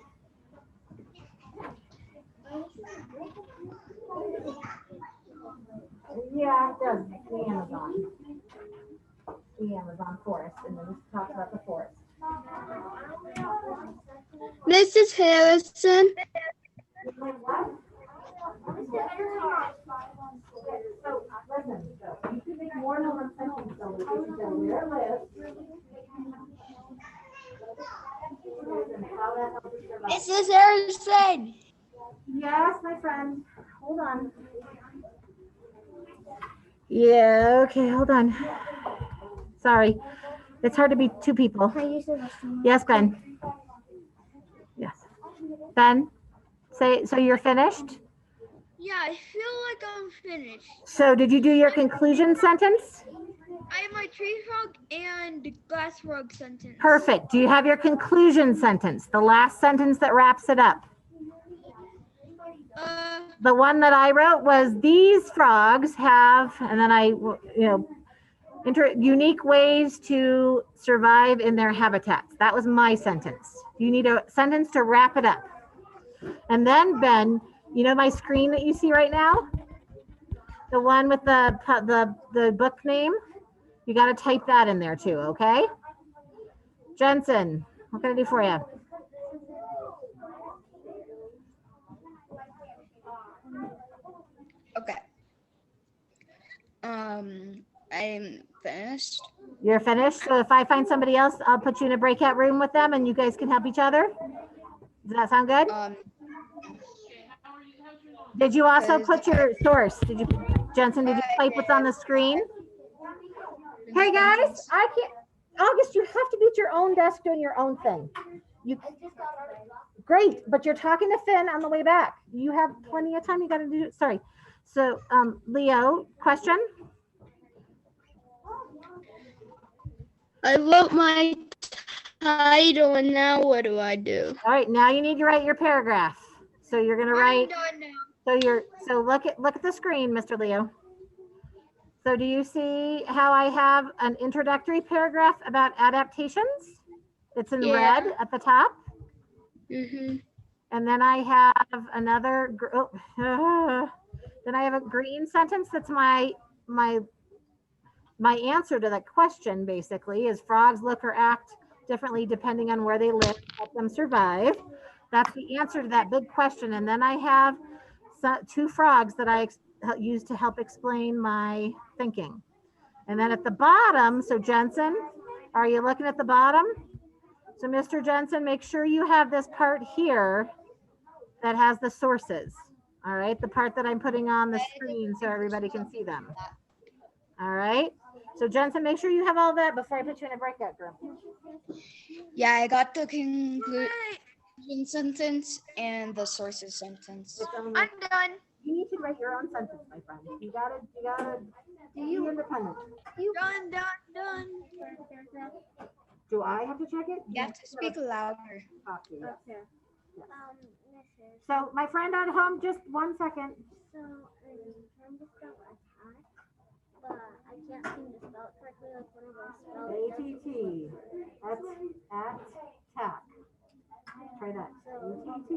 Speaker 1: Yeah, it does. The Amazon. The Amazon forest, and then this talks about the forest.
Speaker 3: Mrs. Harrison,
Speaker 1: So, listen, you can make more than one sentence, so if you say where lives. And how that helps you survive.
Speaker 3: Mrs. Harrison,
Speaker 1: Yes, my friend. hold on. Yeah, okay, hold on. Sorry. It's hard to be two people.
Speaker 2: Can I use the restroom?
Speaker 1: Yes, Ben. Yes. Ben, say, so you're finished?
Speaker 4: Yeah, I feel like I'm finished.
Speaker 1: So did you do your conclusion sentence?
Speaker 4: I have my tree frog and glass frog sentence.
Speaker 1: Perfect. Do you have your conclusion sentence? The last sentence that wraps it up? The one that I wrote was these frogs have, and then I, unique ways to survive in their habitats. That was my sentence. You need a sentence to wrap it up. And then Ben, you know my screen that you see right now? The one with the book name? You got to type that in there too, okay? Jensen, what can I do for you?
Speaker 4: Okay. I'm finished.
Speaker 1: You're finished. So if I find somebody else, I'll put you in a breakout room with them and you guys can help each other. Does that sound good? Did you also put your source? Jensen, did you type what's on the screen? Hey guys, I can't, August, you have to be at your own desk doing your own thing. Great, but you're talking to Finn on the way back. You have plenty of time. You got to do, sorry. So, Leo, question?
Speaker 3: I wrote my title and now what do I do?
Speaker 1: All right, now you need to write your paragraph. So you're going to write,
Speaker 4: I'm done now.
Speaker 1: so look at the screen, Mr. Leo. So do you see how I have an introductory paragraph about adaptations? It's in red at the top.
Speaker 3: Mm-hmm.
Speaker 1: And then I have another, then I have a green sentence that's my answer to that question, basically, is frogs look or act differently depending on where they live, help them survive. That's the answer to that big question. And then I have two frogs that I use to help explain my thinking. And then at the bottom, so Jensen, are you looking at the bottom? So Mr. Jensen, make sure you have this part here that has the sources. All right, the part that I'm putting on the screen so everybody can see them. All right. So Jensen, make sure you have all that before I put you in a breakout room.
Speaker 4: Yeah, I got the conclusion sentence and the sources sentence. I'm done.
Speaker 1: You need to write your own sentence, my friend. You gotta be independent.
Speaker 4: Done.
Speaker 1: Do I have to check it?
Speaker 4: You have to speak louder.
Speaker 1: Okay.
Speaker 2: Mrs.
Speaker 1: So my friend at home, just 1 second.
Speaker 2: So I'm trying to spell attack, but I can't seem to spell it correctly. Like whenever I spell it,
Speaker 1: ATT. At tack. Try that. ATT.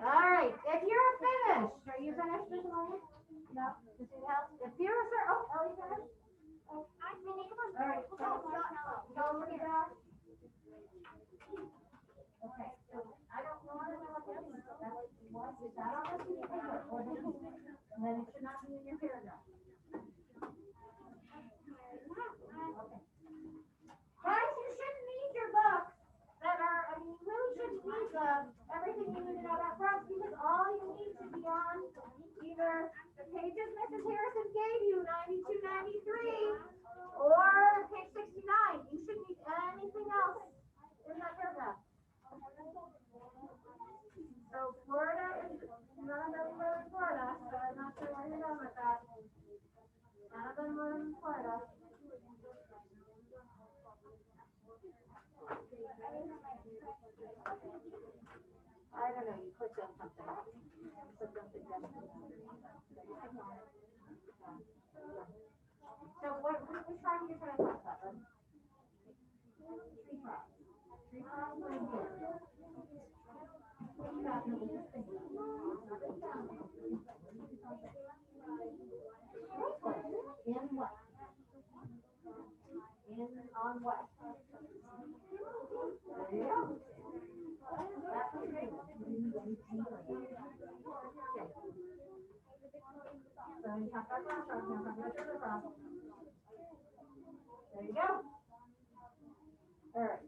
Speaker 1: All right. If you're finished, are you finished, Miss Malone? No. Does it help? If you're Ellie finished? All right. Go look at that. Okay. So I don't know what that is. Is that on the piece of paper? And then it should not be in your paragraph. Okay. Guys, you shouldn't need your books you really shouldn't need everything you need to know about frogs because all you need to be on either the pages Mrs. Harrison gave you, 92, 93, or page 69. You shouldn't need anything else in that paragraph. So Florida is none of them live in Florida, so I'm not sure where you're going with that. None of them live in Florida. I don't know, you clicked on something. So which frog are you trying to talk about? Tree frog. Tree frog right here. In what? On what? There you go. There you go. All right.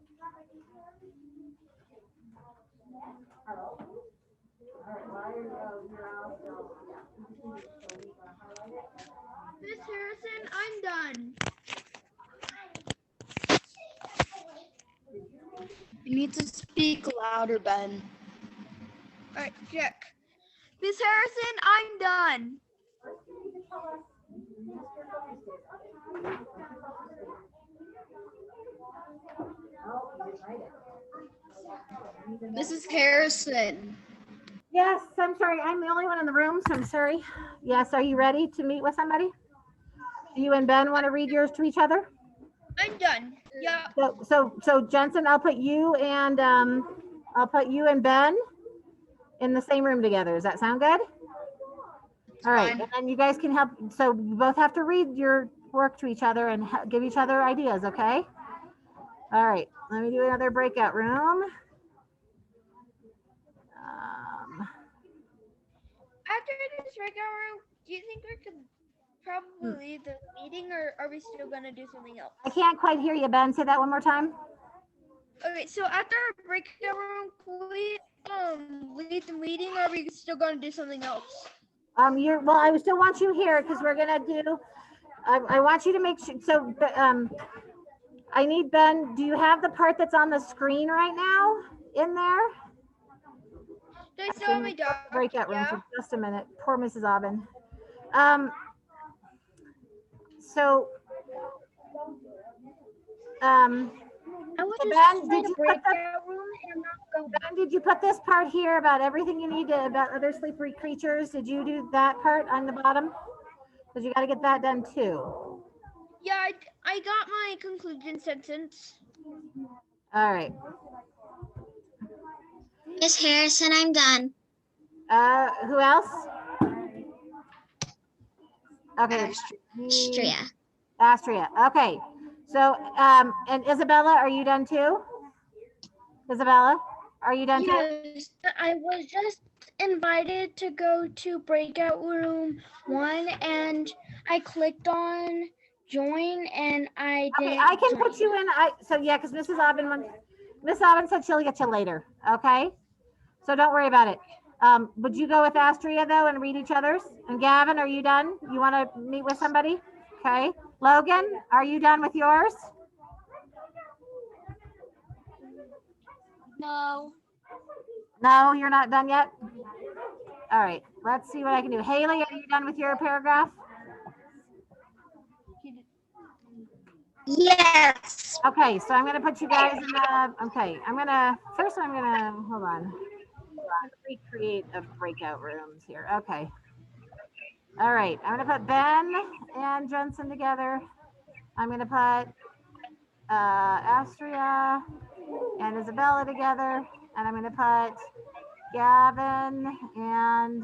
Speaker 3: Miss Harrison, I'm done.
Speaker 4: You need to speak louder, Ben.
Speaker 3: All right, check. Miss Harrison, I'm done.
Speaker 4: Mrs. Harrison.
Speaker 1: Yes, I'm sorry. I'm the only one in the room, so I'm sorry. Yes, are you ready to meet with somebody? Do you and Ben want to read yours to each other?
Speaker 3: I'm done. Yeah.
Speaker 1: So Jensen, I'll put you and Ben in the same room together. Does that sound good? All right,
Speaker 4: Fine.
Speaker 1: and then you guys can help. So you both have to read your work to each other and give each other ideas, okay? All right, let me do another breakout room.
Speaker 3: After this breakout room, do you think we could probably leave the meeting, or are we still gonna do something else?
Speaker 1: I can't quite hear you, Ben. Say that one more time.
Speaker 3: Okay, so after our breakout room, can we leave the meeting, or are we still gonna do something else?
Speaker 1: Well, I still want you here because we're gonna do. I want you to make sure. So, I need Ben. Do you have the part that's on the screen right now in there?
Speaker 3: Do I still have my dog?
Speaker 1: Breakout room
Speaker 3: Yeah.
Speaker 1: for just a minute. Poor Mrs. Aubin. So,
Speaker 3: I would
Speaker 1: so
Speaker 3: just
Speaker 1: Ben,
Speaker 3: try
Speaker 1: did
Speaker 3: to
Speaker 1: you put
Speaker 3: break
Speaker 1: the,
Speaker 3: out room and not go.
Speaker 1: Ben, did you put this part here about everything you need to about other slippery creatures? Did you do that part on the bottom? Because you got to get that done too.
Speaker 3: Yeah, I got my conclusion sentence.
Speaker 1: All right.
Speaker 2: Miss Harrison, I'm done.
Speaker 1: Who else? Okay.
Speaker 2: Astria.
Speaker 1: Astria. Okay. So, and Isabella, are you done too? Isabella, are you done too?
Speaker 3: Yes, I was just invited to go to breakout room 1, and I clicked on join, and I
Speaker 1: Okay,
Speaker 3: didn't.
Speaker 1: I can
Speaker 3: join.
Speaker 1: put you in. So yeah, because Mrs. Aubin said she'll get you later. Okay, so don't worry about it. Would you go with Astria though and read each other's? And Gavin, are you done? You want to meet with somebody? Okay. Logan, are you done with yours?
Speaker 3: No.
Speaker 1: No, you're not done yet. All right, let's see what I can do. Haley, are you done with your paragraph?
Speaker 2: Yes.
Speaker 1: Okay, so I'm gonna put you guys in the, okay, first I'm gonna, hold on. I'm gonna recreate a breakout rooms here, okay. All right, I'm gonna put Ben and Jensen together. I'm gonna put Astria and Isabella together, and I'm gonna put Gavin and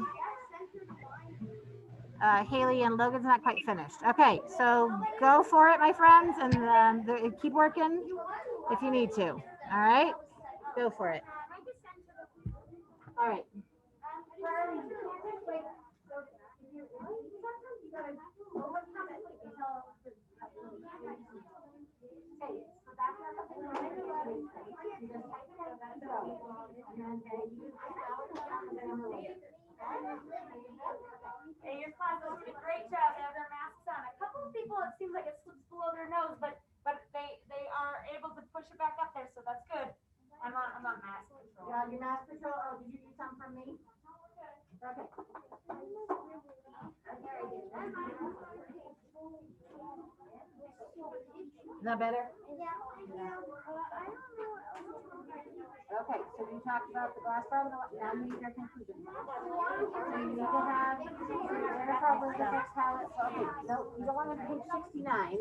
Speaker 1: Haley, and Logan's not quite finished. Okay, so go for it, my friends, and keep working if you need to. All right, go for it. All right.
Speaker 6: Hey, your class does a great job. They have their masks on. A couple of people, it seems like it slips below their nose, but they are able to push it back up there, so that's good. I'm on mask control.
Speaker 1: Your mask control. Oh, did you need some from me? Okay. Is that better? Okay, so we talked about the glass problem. Now you need your conclusion. So you need to have where problems affects how it. Okay, no, you don't want to page 69.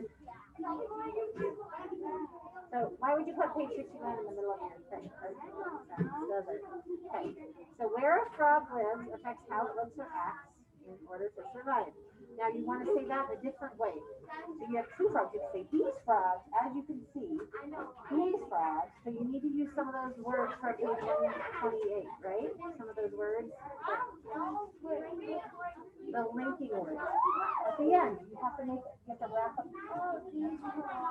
Speaker 1: So why would you put page 69 in the middle of your thing? Okay. So where a frog lives affects how it looks or acts in order to survive. Now you want to say that a different way. So you have two frogs. You can say these frogs, as you can see, these frogs. So you need to use some of those words for page 128, right? Some of those words. The linking words. At the end, you have to wrap up.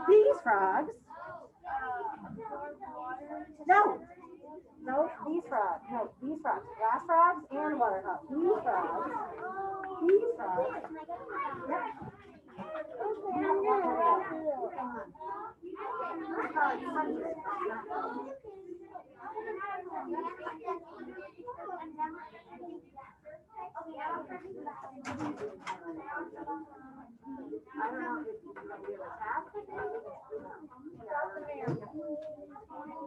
Speaker 1: These frogs. No. No, these frogs. No, these frogs. Grass frogs and water frogs. These frogs. These frogs. Yep. I don't know if you can do a tap.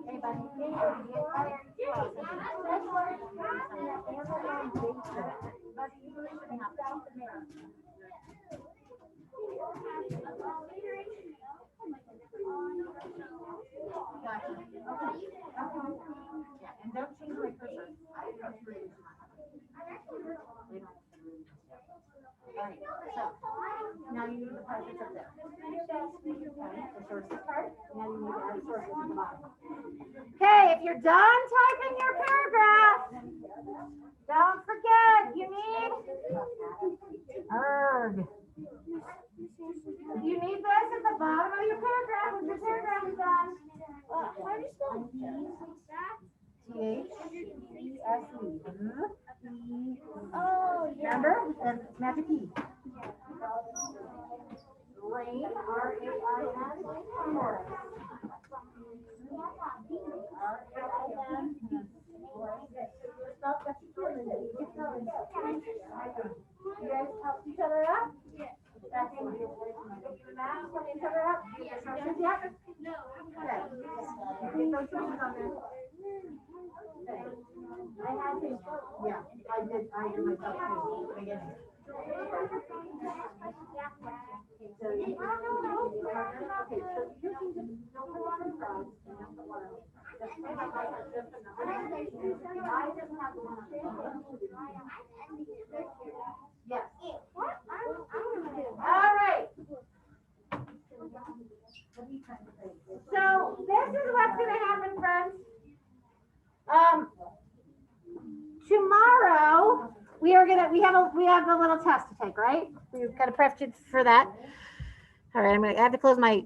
Speaker 1: Hey, buddy. Gotcha. Okay. Yeah, and don't change my cursor. Alright, so now you need the part that's up there. Okay, the sources part. Now you need to add sources at the bottom. Okay, if you're done typing your paragraph, don't forget you need erg. You need this at the bottom of your paragraph when your paragraph is done.
Speaker 2: How do you spell
Speaker 1: T-H-E-S-E.
Speaker 2: Oh, yeah.
Speaker 1: Remember? And magic E. Rain, R-A-I-N, forest. R-A-I-N. You guys help each other out? Excellent. Help each other out? Instructions yet?
Speaker 2: No.
Speaker 1: Okay. Get those questions on there. Okay. I had to, yeah, I did myself too, at the beginning. So you okay, so you can just don't put water in frogs and don't put water in. Just put I just have the one on the yes. All right. So this is what's going to happen, friends. Tomorrow we have a little test to take, right? We've kind of prepped you for that. All right, I have to close my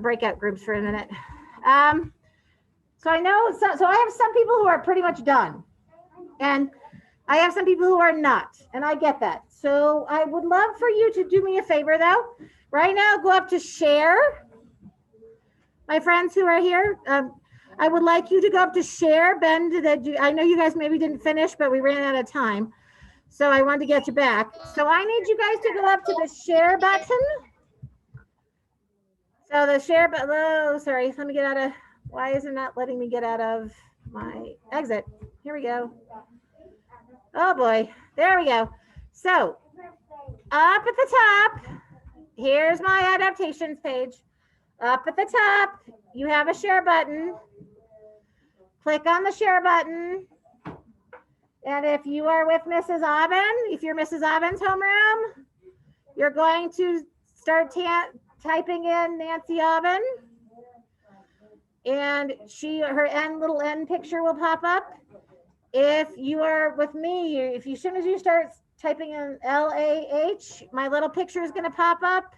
Speaker 1: breakout groups for a minute. So I know, so I have some people who are pretty much done, and I have some people who are not, and I get that. So I would love for you to do me a favor, though. Right now, go up to share. My friends who are here, I would like you to go up to share. Ben, I know you guys maybe didn't finish, but we ran out of time. So I wanted to get you back. So I need you guys to go up to the share button. So the share button, oh, sorry, let me get out of, why is it not letting me get out of my exit? Here we go. Oh boy, there we go. So up at the top, here's my adaptations page. Up at the top, you have a share button. Click on the share button. And if you are with Mrs. Aubin, if you're Mrs. Aubin's homeroom, you're going to start typing in Nancy Aubin. And her little N picture will pop up. If you are with me, as soon as you start typing in LAH, my little picture is going to pop up.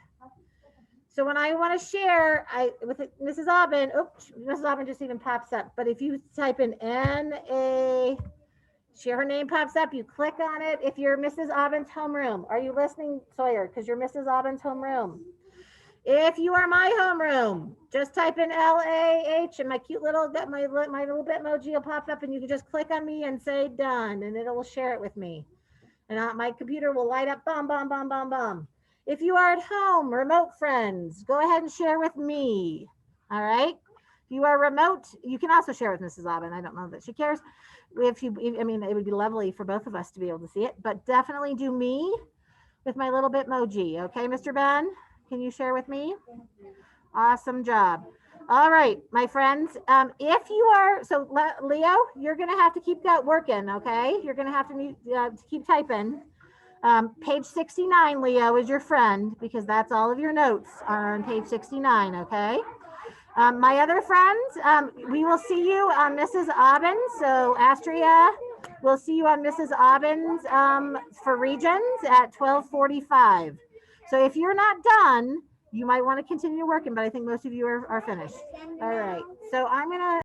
Speaker 1: So when I want to share, with Mrs. Aubin, oops, Mrs. Aubin just even pops up. But if you type in N-A, her name pops up, you click on it. If you're Mrs. Aubin's homeroom, are you listening, Sawyer? Because you're Mrs. Aubin's homeroom. If you are my homeroom, just type in LAH and my cute little, my little Bitmoji will pop up and you can just click on me and say done and it will share it with me. And my computer will light up, bum, bum, bum, bum, bum. If you are at home, remote friends, go ahead and share with me. All right. If you are remote, you can also share with Mrs. Aubin. I don't know that she cares. I mean, it would be lovely for both of us to be able to see it, but definitely do me with my little Bitmoji. Okay, Mr. Ben, can you share with me? Awesome job. All right, my friends. If you are, so Leo, you're going to have to keep that working. Okay. You're going to have to keep typing. Page 69, Leo, is your friend because that's all of your notes are on page 69, okay? My other friends, we will see you on Mrs. Aubin. So Astria, we'll see you on Mrs. Aubin's for regions at 12:45. So if you're not done, you might want to continue working, but I think most of you are finished. All right, so I'm going to